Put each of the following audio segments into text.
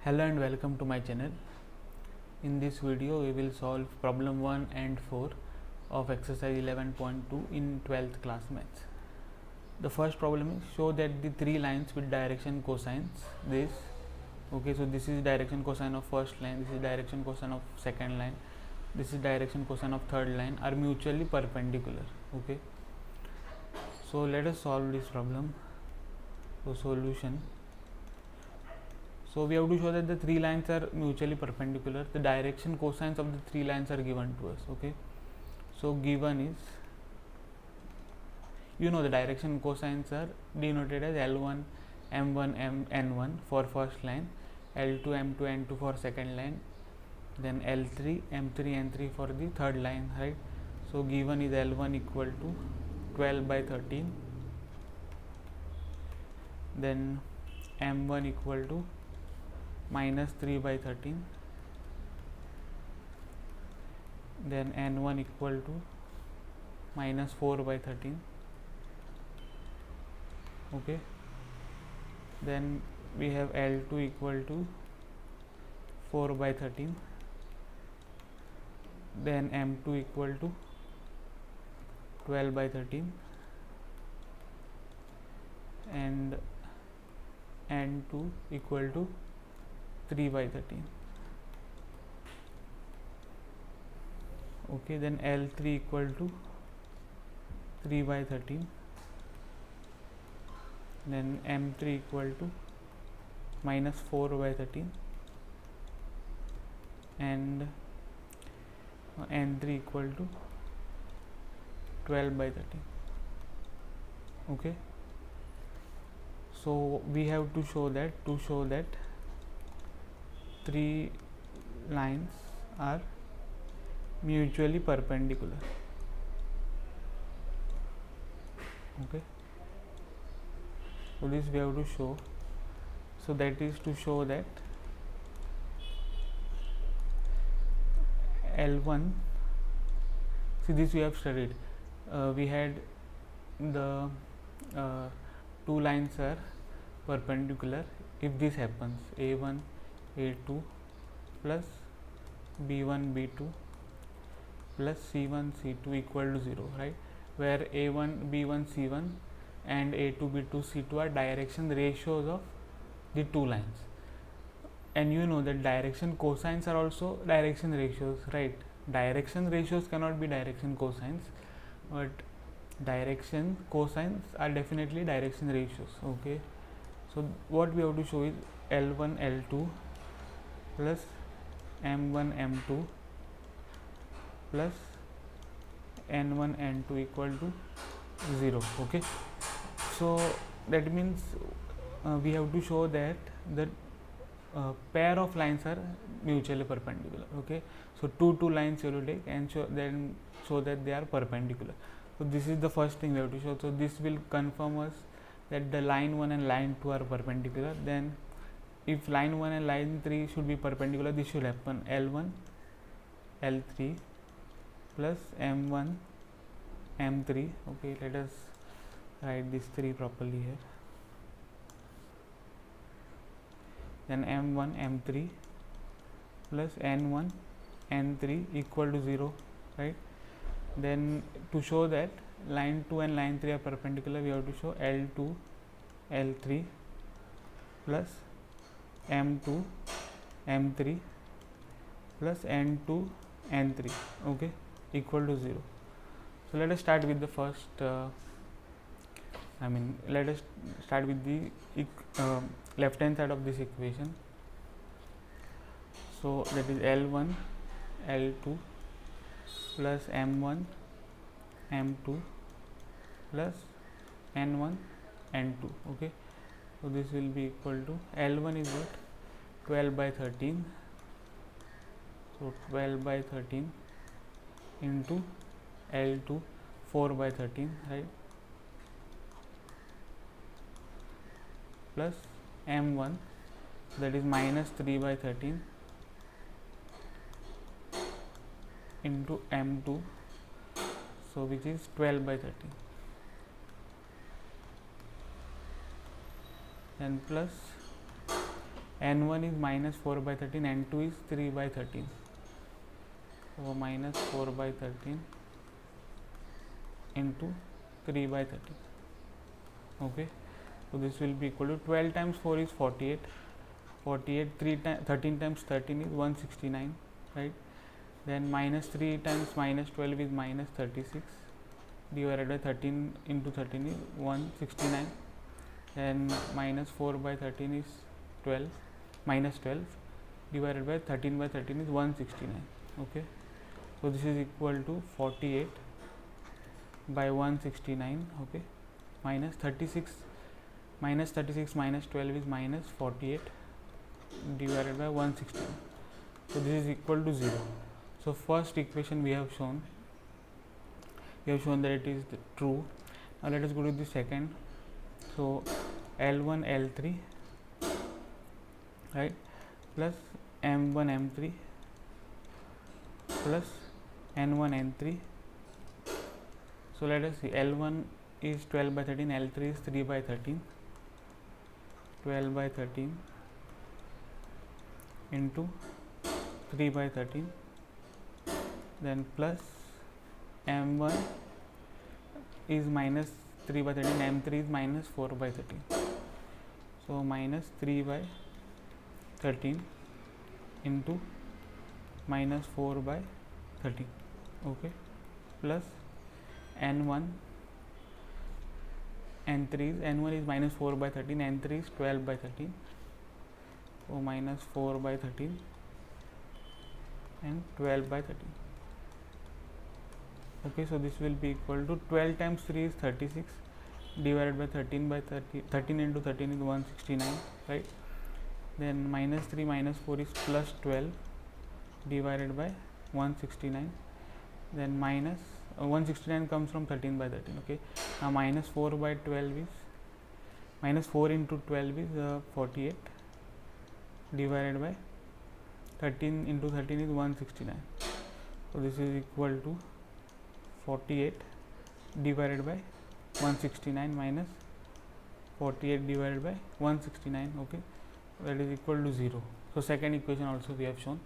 Hello and welcome to my channel. In this video we will solve problem 1 and 4 of exercise 11.2 in 12th class maths. The first problem is show that the three lines with direction cosines this. Okay, so this is direction cosine of first line, this is direction cosine of second line, this is direction cosine of third line are mutually perpendicular. Okay, so let us solve this problem. So solution. So we have to show that the three lines are mutually perpendicular. The direction cosines of the three lines are given to us. Okay, so given is, the direction cosines are denoted as L1 M1 N1 for first line, L2 M2 N2 for second line, then L3 M3 N3 for the third line, right? So given is L1 equal to 12 by 13, then M1 equal to minus 3 by 13, then N1 equal to minus 4 by 13. Okay, then we have L2 equal to 4 by 13, then M2 equal to 12 by 13, and N2 equal to 3 by 13. Okay, then L3 equal to 3 by 13, then M3 equal to minus 4 by 13, and N3 equal to 12 by 13. Okay, so we have to show that three lines are mutually perpendicular. Okay, so this we have to show. So that is to show that L1, see this we have studied, we had the two lines are perpendicular if this happens, A1 A2 plus B1 B2 plus C1 C2 equal to 0, right, where A1 B1 C1 and A2 B2 C2 are direction ratios of the two lines, and you know that direction cosines are also direction ratios, right? Direction ratios cannot be direction cosines, but direction cosines are definitely direction ratios. Okay, so what we have to show is L1 L2 plus M1 M2 plus N1 N2 equal to 0. Okay, so that means we have to show that the pair of lines are mutually perpendicular. Okay, so two lines you will take and show that they are perpendicular. So this is the first thing we have to show. So this will confirm us that the line 1 and line 2 are perpendicular. Then if line 1 and line 3 should be perpendicular, this should happen L1 L3 plus M1 M3. Okay, let us write this 3 properly here. Then M1 M3 plus N1 N3 equal to 0, right? Then to show that line 2 and line 3 are perpendicular, we have to show L2 L3 plus M2 M3 plus N2 N3, okay, equal to 0. So let us start with the first let us start with the left hand side of this equation. So that is L1 L2 plus M1 M2 plus N1 N2. Okay, so this will be equal to L1 is what, 12 by 13. So 12 by 13 into L2 4 by 13, right, plus M1 that is minus 3 by 13 into M2, so which is 12 by 13, and plus n1 is minus 4 by 13, n2 is 3 by 13. So minus 4 by 13 into 3 by 13. Okay, so this will be equal to 12 times 4 is 48. 48 13 times 13 is 169, right? Then minus 3 times minus 12 is minus 36, divided by 13 into 13 is 169. Then minus 4 by 13 is 12, minus 12, divided by 13 by 13 is 169. Okay, so this is equal to 48 by 169. Okay, minus 36 minus 12 is minus 48 divided by 169. So this is equal to 0. So first equation we have shown that it is true. Now let us go to the second. So L1 L3, right, plus M1 M3 plus N1 N3. So let us see, L1 is 12 by 13, L3 is 3 by 13. 12 by 13 into 3 by 13, then plus M1 is minus 3 by 13, M3 is minus 4 by 13. So minus 3 by 13 into minus 4 by 13. Okay, plus N1 N1 is minus 4 by 13, N3 is 12 by 13. So minus 4 by 13 and 12 by 13. Okay, so this will be equal to 12 times 3 is 36, divided by 13 by 30, 13 into 13 is 169, right? Then minus 3 minus 4 is plus 12 divided by 169. Then minus 169 comes from 13 by 13. Okay, now minus 4 by 12 is minus 4 into 12 is 48 divided by 13 into 13 is 169. So this is equal to 48 divided by 169 minus 48 divided by 169. Okay, that is equal to 0. So second equation also we have shown.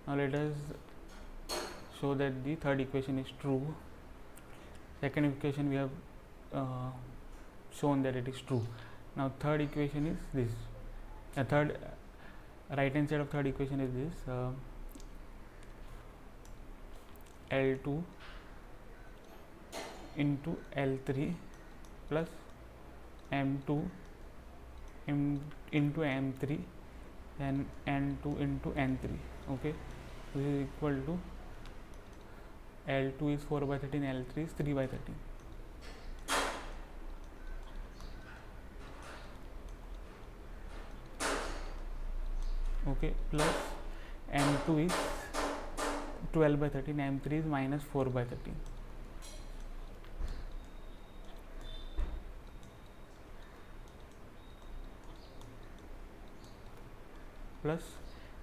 Now let us show that the third equation is true. Second equation we have shown that it is true. Now third equation is this. The third right hand side of third equation is this, L2 into L3 plus M2 into M3 and N2 into N3. Okay, this is equal to L2 is 4 by 13, L3 is 3 by 13. Okay, plus M2 is 12 by 13, M3 is minus 4 by 13. Plus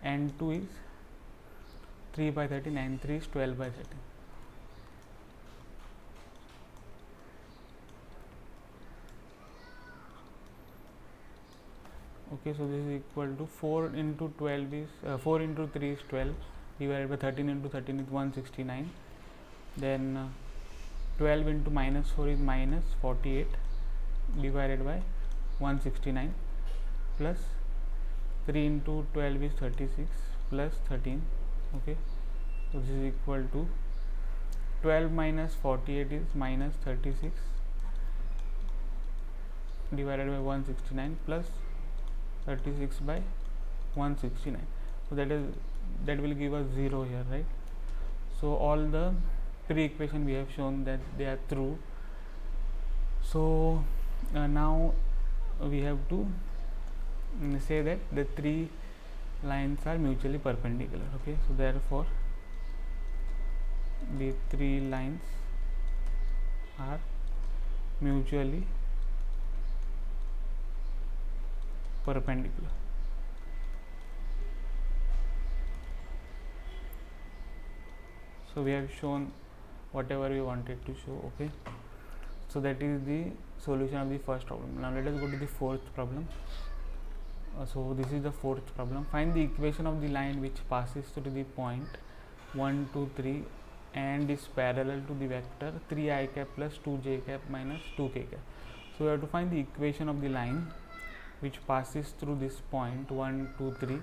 N2 is 3 by 13, N3 is 12 by 13. Okay, so this is equal to 4 into 12 is 4 into 3 is 12 divided by 13 into 13 is 169. Then 12 into minus 4 is minus 48 divided by 169 plus 3 into 12 is 36 plus 13. Okay, so this is equal to 12 minus 48 is minus 36 divided by 169 plus 36 by 169. So that will give us 0 here, right? So all the three equations we have shown that they are true. So now we have to say that the three lines are mutually perpendicular. Okay, so therefore the three lines are mutually perpendicular. So we have shown whatever we wanted to show. Okay, so that is the solution of the first problem. Now let us go to the fourth problem. So this is the fourth problem. Find the equation of the line which passes through the point 1, 2, 3 and is parallel to the vector 3 I cap plus 2 j cap minus 2 k cap. So we have to find the equation of the line which passes through this point 1, 2, 3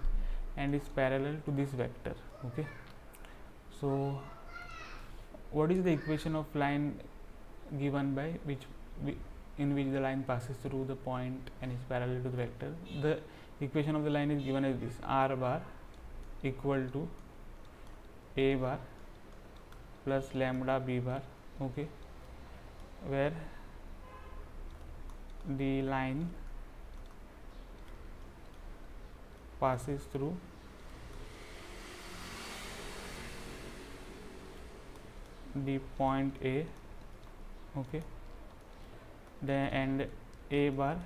and is parallel to this vector. Okay, so what is the equation of line given by in which the line passes through the point and is parallel to the vector? The equation of the line is given as this: r bar equal to a bar plus lambda b bar. Okay, where the line passes through the point A. Okay, then and a bar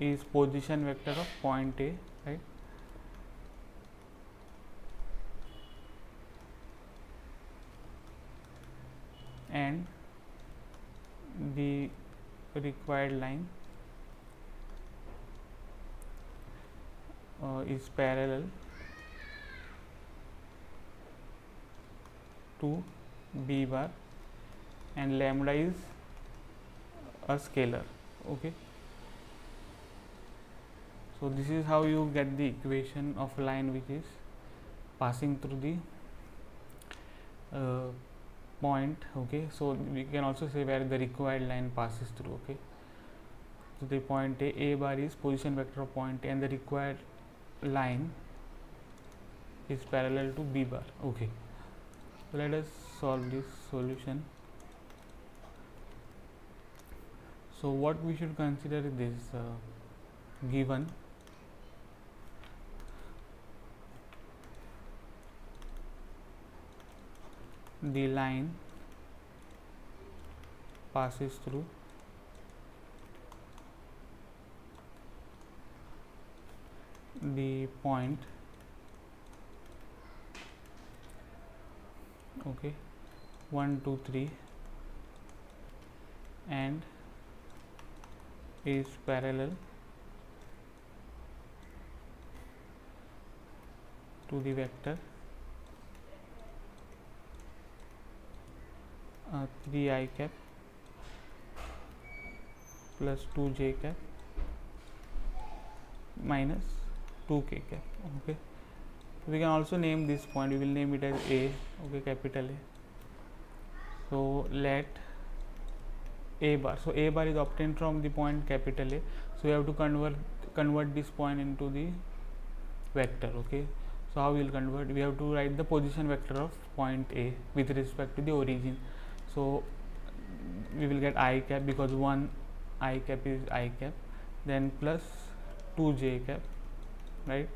is position vector of point A, right? And the required line is parallel to b bar and lambda is a scalar. Okay, so this is how you get the equation of line which is passing through the point. Okay, so we can also say where the required line passes through. Okay, so the point A bar is position vector of point A and the required line is parallel to b bar. Okay, so let us solve this solution. So what we should consider is this: given the line passes through the point, okay, 1, 2, 3 and is parallel to the vector 3 I cap plus 2 j cap minus 2 k cap. Okay, we can also name this point, we will name it as A. Okay, capital A. So let a bar, so a bar is obtained from the point capital A, so we have to convert this point into the vector. Okay, so how we will convert? We have to write the position vector of point A with respect to the origin. So we will get I cap, because 1 I cap is I cap, then plus 2 j cap, right,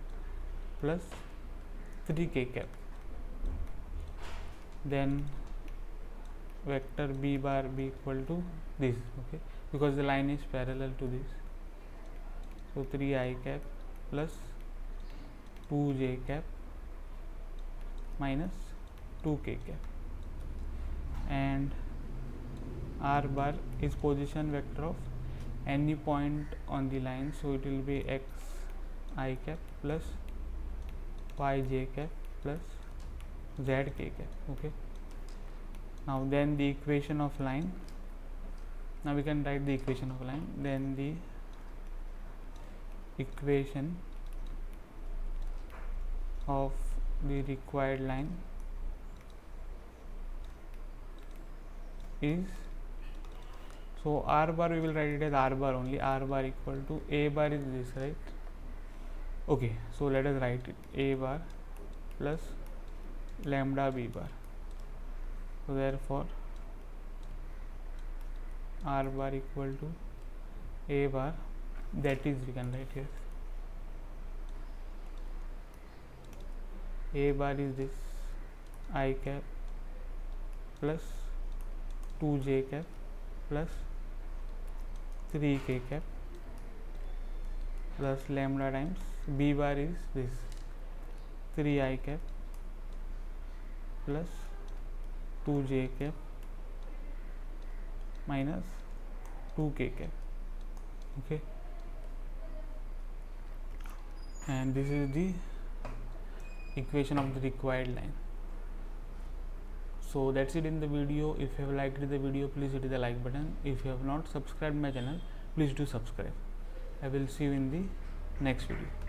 plus 3 k cap, then vector b bar be equal to this. Okay, because the line is parallel to this, so 3 I cap plus 2 j cap minus 2 k cap, and r bar is position vector of any point on the line, so it will be x I cap plus y j cap plus z k cap. Okay, now then the equation of line, now we can write the equation of line. Then the equation of the required line is, so r bar we will write it as r bar only, r bar equal to a bar is this, right? Okay, so let us write it: a bar plus lambda b bar. So therefore r bar equal to a bar, that is, we can write here a bar is this I cap plus 2 j cap plus 3 k cap plus lambda times b bar is this 3 I cap plus 2 j cap minus 2 k cap. Okay, and this is the equation of the required line. So that's it in the video. If you have liked the video, please hit the like button. If you have not subscribed my channel, please do subscribe. I will see you in the next video.